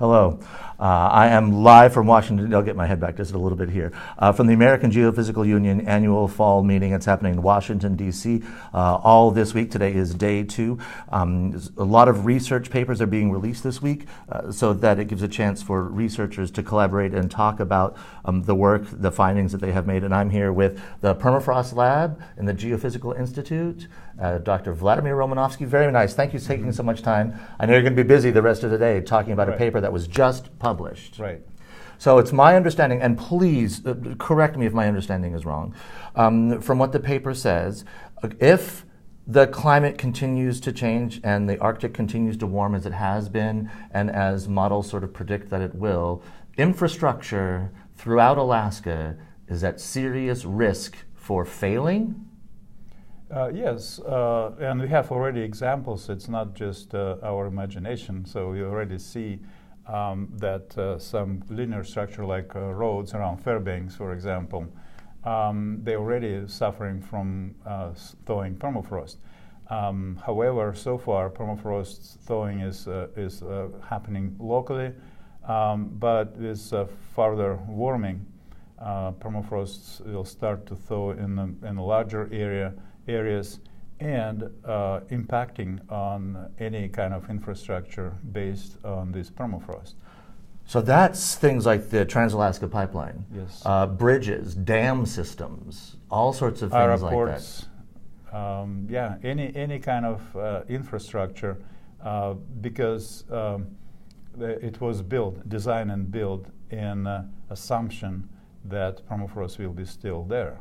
Hello. I am live from Washington. I'll get my head back just a little bit here. From the American Geophysical Union annual fall meeting. It's happening in Washington, D.C. All this week. Today is day 2. A lot of research papers are being released this week so that it gives a chance for researchers to collaborate and talk about the work, the findings that they have made. And I'm here with the Permafrost Lab in the Geophysical Institute, Dr. Vladimir Romanovsky. Very nice. Thank you for taking so much time. I know you're going to be busy the rest of the day talking about a paper that was just published. Right. So it's my understanding, and please correct me if my understanding is wrong, from what the paper says, if the climate continues to change and the Arctic continues to warm as it has been and as models sort of predict that it will, infrastructure throughout Alaska is at serious risk for failing? Yes, and we have already examples. It's not just our imagination. So we already see that some linear structure like roads around Fairbanks, for example, they're already suffering from thawing permafrost. However, so far permafrost thawing is happening locally, but with further warming, permafrost will start to thaw in a larger areas and impacting on any kind of infrastructure based on this permafrost. So that's things like the Trans-Alaska Pipeline, yes, bridges, dam systems, all sorts of things airports, like that. Yeah, any kind of infrastructure, because it was designed and built in assumption that permafrost will be still there.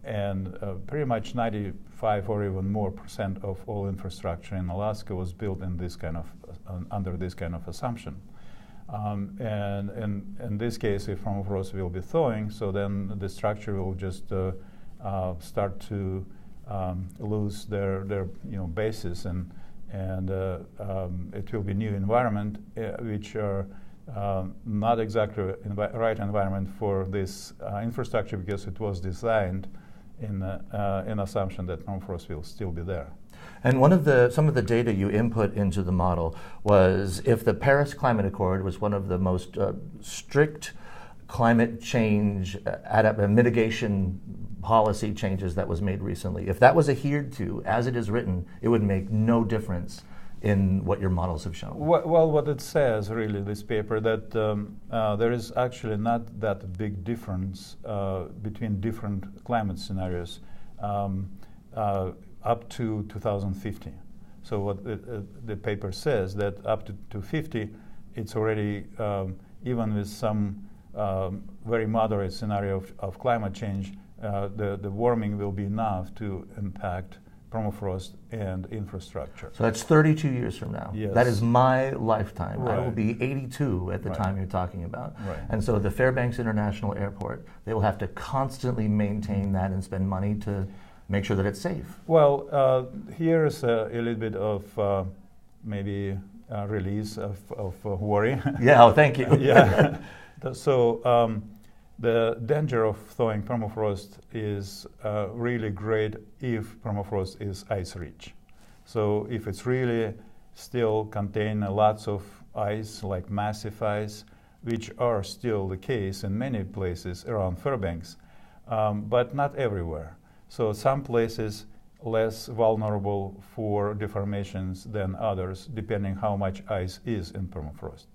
And pretty much 95 or even more % of all infrastructure in Alaska was built in this kind of under this kind of assumption. And in this case, if permafrost will be thawing, so then the structure will just start to lose their basis, and it will be new environment which are not exactly right environment for this infrastructure, because it was designed in assumption that permafrost will still be there. And some of the data you input into the model was if the Paris Climate Accord was one of the most strict climate change mitigation policy changes that was made recently, if that was adhered to as it is written, it would make no difference in what your models have shown. Well, what it says, really, this paper, that there is actually not that big difference between different climate scenarios up to 2050. So what the paper says, that up to 2050, it's already, even with some very moderate scenario of climate change, the warming will be enough to impact permafrost and infrastructure. So that's 32 years from now. Yes. That is my lifetime. Right. I will be 82 at the time you're talking about. Right. And so the Fairbanks International Airport, they will have to constantly maintain that and spend money to make sure that it's safe. Well, here's a little bit of maybe release of worry. Yeah, oh, thank you. Yeah. So the danger of thawing permafrost is really great if permafrost is ice-rich. So if it's really still contain lots of ice, like massive ice, which are still the case in many places around Fairbanks, but not everywhere. So some places less vulnerable for deformations than others, depending how much ice is in permafrost.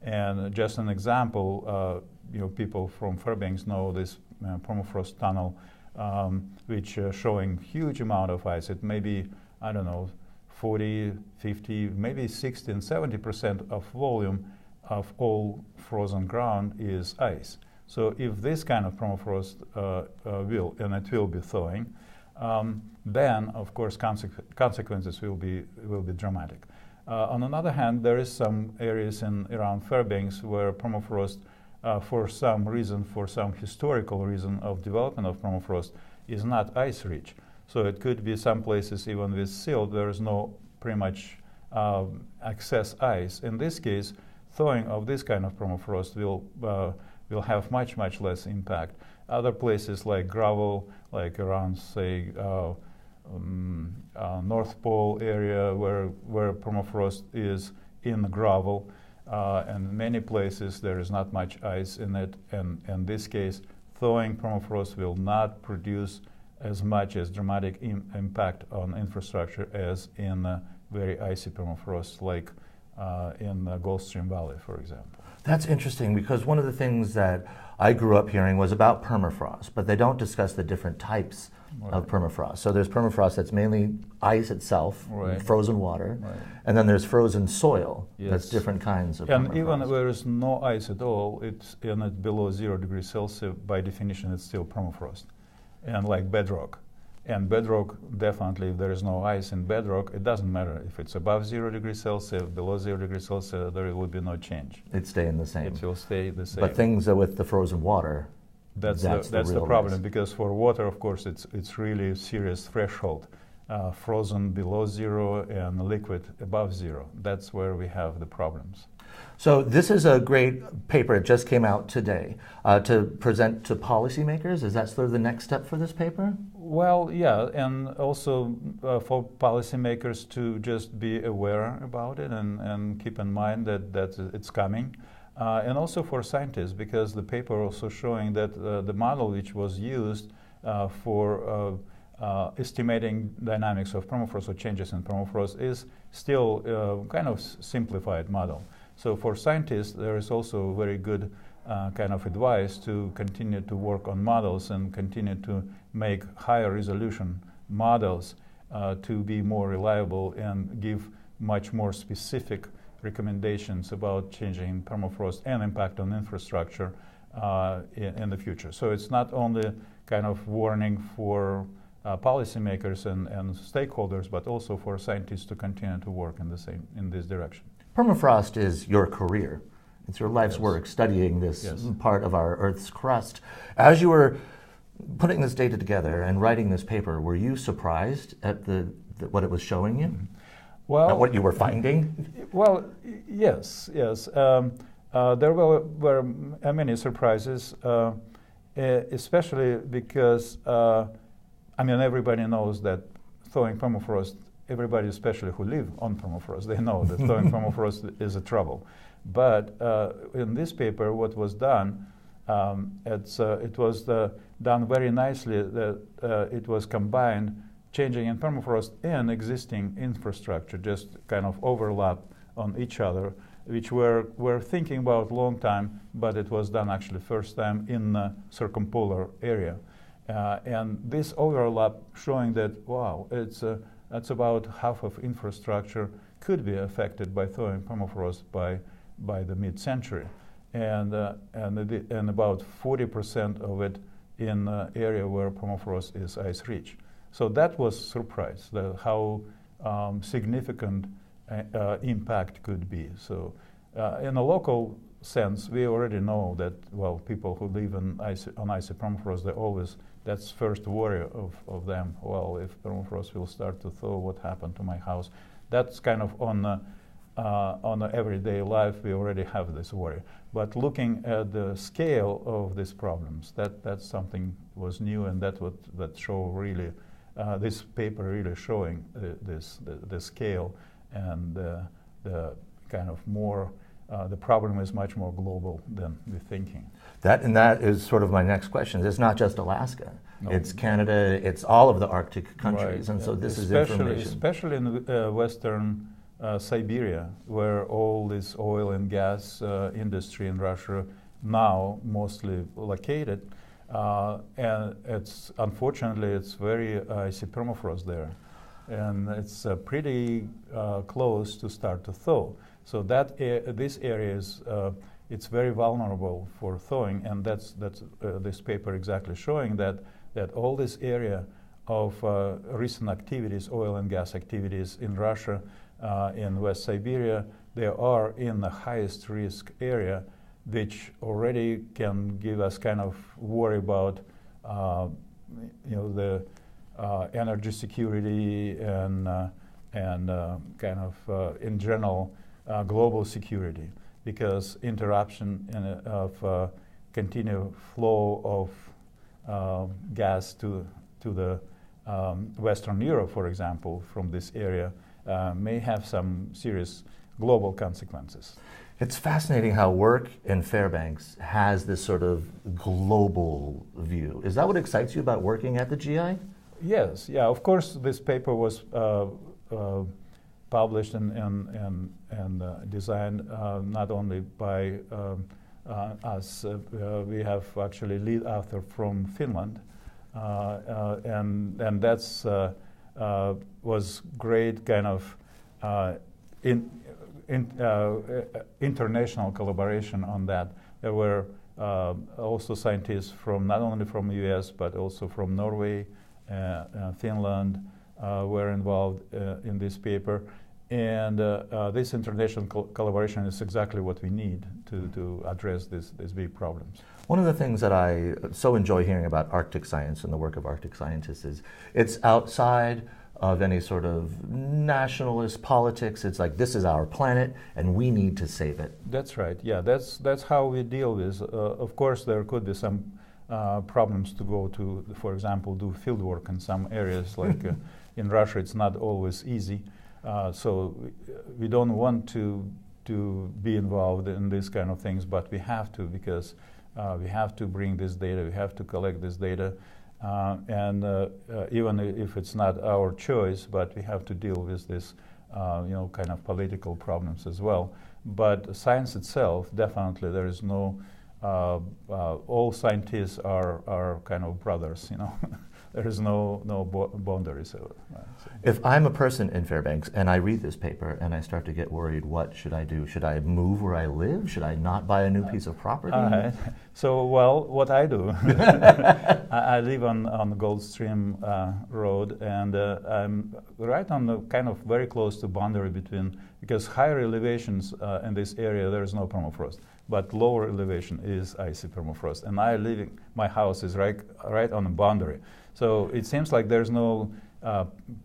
And just an example, people from Fairbanks know this permafrost tunnel, which showing huge amount of ice. It may be, I don't know, 40, 50, maybe 60 and 70% of volume of all frozen ground is ice. So if this kind of permafrost it will be thawing, then of course consequences will be dramatic. On the other hand, there is some areas around Fairbanks where permafrost, for some reason, for some historical reason of development of permafrost, is not ice-rich. So it could be some places even with silt, there is no pretty much excess ice. In this case, thawing of this kind of permafrost will have much less impact. Other places like gravel, like around, say, North Pole area where permafrost is in the gravel, and many places there is not much ice in it, and in this case, thawing permafrost will not produce as much as dramatic impact on infrastructure as in very icy permafrost, like in the Gulf Stream Valley, for example. That's interesting, because one of the things that I grew up hearing was about permafrost, but they don't discuss the different types of permafrost. So there's permafrost that's mainly ice itself, frozen water, and then there's frozen soil. That's different kinds of permafrost. And even where there is no ice at all, it's below 0 degrees Celsius, by definition it's still permafrost, and like bedrock. And bedrock, definitely, if there is no ice in bedrock, it doesn't matter if it's above 0 degrees Celsius, below 0 degrees Celsius, there will be no change. It's staying the same. It will stay the same. But things with the frozen water, that's the problem, risk. Because for water, of course, it's really a serious threshold. Frozen below 0 and liquid above 0. That's where we have the problems. So this is a great paper. It just came out today to present to policymakers. Is that sort of the next step for this paper? Well, yeah, and also for policymakers to just be aware about it and keep in mind that it's coming. And also for scientists, because the paper also showing that the model which was used for estimating dynamics of permafrost or changes in permafrost is still kind of simplified model. So for scientists, there is also very good kind of advice to continue to work on models and continue to make higher resolution models to be more reliable and give much more specific recommendations about changing permafrost and impact on infrastructure in the future. So it's not only kind of warning for policymakers and stakeholders, but also for scientists to continue to work in this direction. Permafrost is your career. It's your life's work, studying this part of our Earth's crust. As you were putting this data together and writing this paper, were you surprised at what it was showing you? Well, at what you were finding? Well, yes. There were many surprises, especially because, everybody knows that thawing permafrost, everybody especially who live on permafrost, they know that thawing permafrost is a trouble. But in this paper, what was done, it was done very nicely that it was combined changing in permafrost and existing infrastructure, just kind of overlap on each other, which we're thinking about a long time, but it was done actually first time in the circumpolar area. And this overlap showing that, wow, that's about half of infrastructure could be affected by thawing permafrost by the mid-century, and about 40% of it in the area where permafrost is ice-rich. So that was surprise, how significant impact could be. So in a local sense, we already know that, well, people who live on icy permafrost, that's first worry of them. Well, if permafrost will start to thaw, what happened to my house? That's kind of on the everyday life, we already have this worry. But looking at the scale of these problems, that's something was new, and that show really, this paper really showing the scale and the kind of more. The problem is much more global than we're thinking. That is sort of my next question. It's not just Alaska. No. It's Canada. It's all of the Arctic countries. Right. And so this is information. Especially in Western Siberia, where all this oil and gas industry in Russia now mostly located. And unfortunately, it's very icy permafrost there. And it's pretty close to start to thaw. So this area is it's very vulnerable for thawing, and that's this paper exactly showing that all this area of recent activities, oil and gas activities in Russia, in West Siberia, they are in the highest risk area, which already can give us kind of worry about the energy security and kind of in general. Global security, because interruption of continued flow of gas to the Western Europe, for example, from this area, may have some serious global consequences. It's fascinating how work in Fairbanks has this sort of global view. Is that what excites you about working at the GI? Yes, yeah, of course this paper was published and designed not only by us. We have actually lead author from Finland, and that's was great kind of international collaboration on that. There were also scientists from not only from the US but also from Norway, Finland were involved in this paper. And this international collaboration is exactly what we need to address these big problems. One of the things that I so enjoy hearing about Arctic science and the work of Arctic scientists is it's outside of any sort of nationalist politics. It's like, this is our planet and we need to save it. That's right, yeah, that's how we deal with. Of course, there could be some problems to go to, for example, do field work in some areas, like in Russia it's not always easy. So we don't want to be involved in these kind of things, but we have to, because we have to bring this data, we have to collect this data, and even if it's not our choice, but we have to deal with this, kind of political problems as well. But science itself, definitely, there is no. All scientists are kind of brothers, There is no boundaries. If I'm a person in Fairbanks and I read this paper and I start to get worried, what should I do? Should I move where I live? Should I not buy a new piece of property? So, well, what I do, I live on the Goldstream Road, and I'm right on the kind of very close to boundary between, because higher elevations in this area there is no permafrost, but lower elevation is icy permafrost, and my house is right on the boundary. So it seems like there's no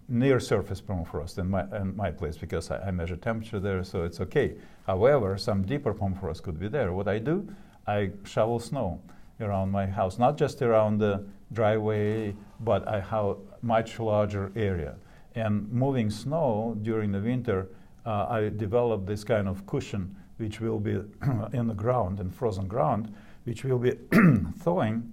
near surface permafrost in my place, because I measure temperature there, so it's okay. However, some deeper permafrost could be there. What I do, I shovel snow around my house, not just around the driveway, but I have much larger area. And moving snow during the winter, I develop this kind of cushion, which will be in the ground, in frozen ground, which will be thawing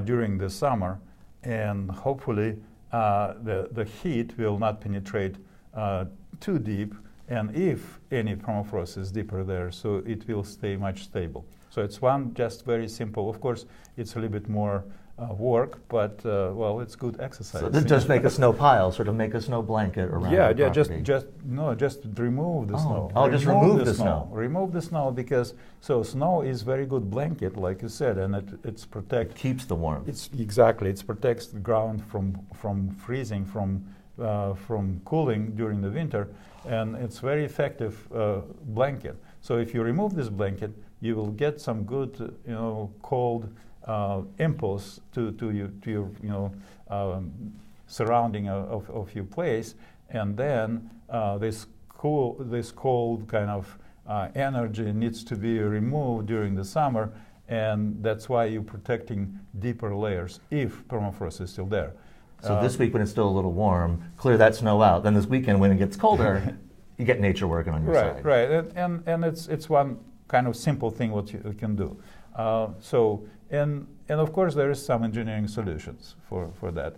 during the summer, and hopefully the heat will not penetrate too deep, and if any permafrost is deeper there, so it will stay much stable. So it's one just very simple. Of course, it's a little bit more work, but well, it's good exercise. So just make a snow pile, sort of make a snow blanket around the property. just remove the snow. Oh, just remove the snow. Remove the snow, because snow is very good blanket, like you said, and it keeps the warmth. It protects the ground from freezing, from cooling during the winter, and it's very effective blanket. So if you remove this blanket, you will get some good, cold impulse to your surrounding of your place, and then this cold kind of energy needs to be removed during the summer, and that's why you're protecting deeper layers if permafrost is still there. So this week when it's still a little warm, clear that snow out. Then this weekend when it gets colder, you get nature working on your side. Right, and it's one kind of simple thing what you can do. And of course there is some engineering solutions for that.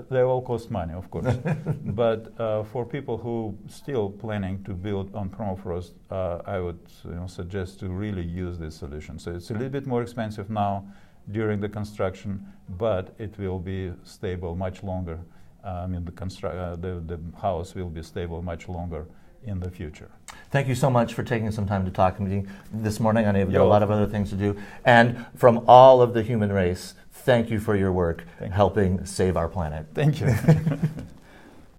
They all cost money, of course. But for people who still planning to build on permafrost, I would suggest to really use this solution. So it's a little bit more expensive now during the construction, but it will be stable much longer. The house will be stable much longer in the future. Thank you so much for taking some time to talk to me this morning. I know you've got a lot of other things to do. And from all of the human race, thank you for your work helping save our planet. Thank you.